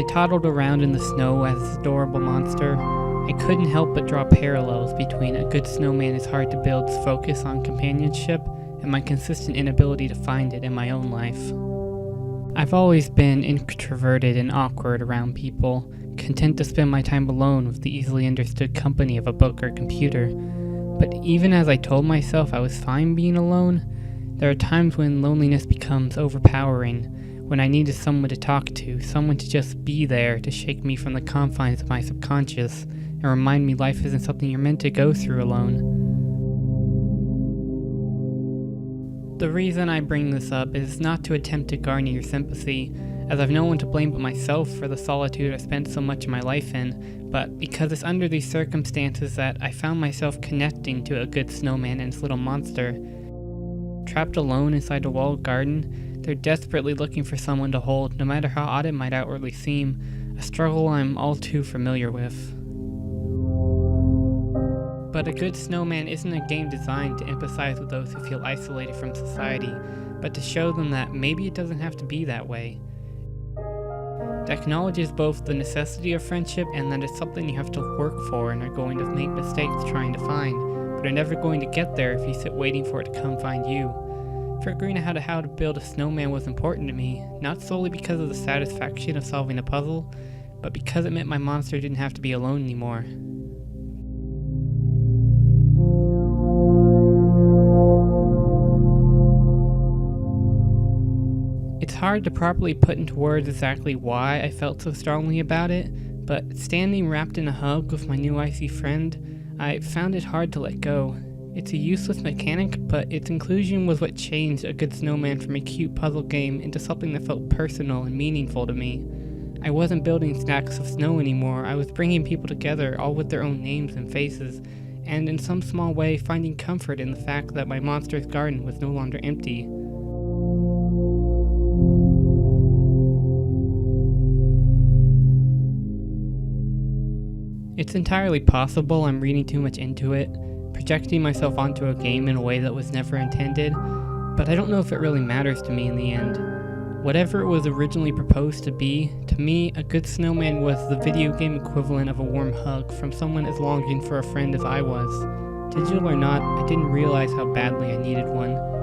toddled around in the snow as this adorable monster, I couldn't help but draw parallels between a good snowman is hard to build's focus on companionship and my consistent inability to find it in my own life. I've always been introverted and awkward around people, content to spend my time alone with the easily understood company of a book or computer. But even as I told myself I was fine being alone, there are times when loneliness becomes overpowering, when I needed someone to talk to, someone to just be there to shake me from the confines of my subconscious and remind me life isn't something you're meant to go through alone. The reason I bring this up is not to attempt to garner your sympathy, as I've no one to blame but myself for the solitude I spent so much of my life in, but because it's under these circumstances that I found myself connecting to a good snowman and its little monster. Trapped alone inside a walled garden, they're desperately looking for someone to hold, no matter how odd it might outwardly seem, a struggle I'm all too familiar with. But a good snowman isn't a game designed to empathize with those who feel isolated from society, but to show them that maybe it doesn't have to be that way. It acknowledges both the necessity of friendship and that it's something you have to work for and are going to make mistakes trying to find, but are never going to get there if you sit waiting for it to come find you. Figuring out how to build a snowman was important to me, not solely because of the satisfaction of solving a puzzle, but because it meant my monster didn't have to be alone anymore. It's hard to properly put into words exactly why I felt so strongly about it, but standing wrapped in a hug with my new icy friend, I found it hard to let go. It's a useless mechanic, but its inclusion was what changed a good snowman from a cute puzzle game into something that felt personal and meaningful to me. I wasn't building stacks of snow anymore, I was bringing people together, all with their own names and faces, and in some small way finding comfort in the fact that my monster's garden was no longer empty. It's entirely possible I'm reading too much into it, projecting myself onto a game in a way that was never intended, but I don't know if it really matters to me in the end. Whatever it was originally proposed to be, to me, a good snowman was the video game equivalent of a warm hug from someone as longing for a friend as I was. Digital or not, I didn't realize how badly I needed one.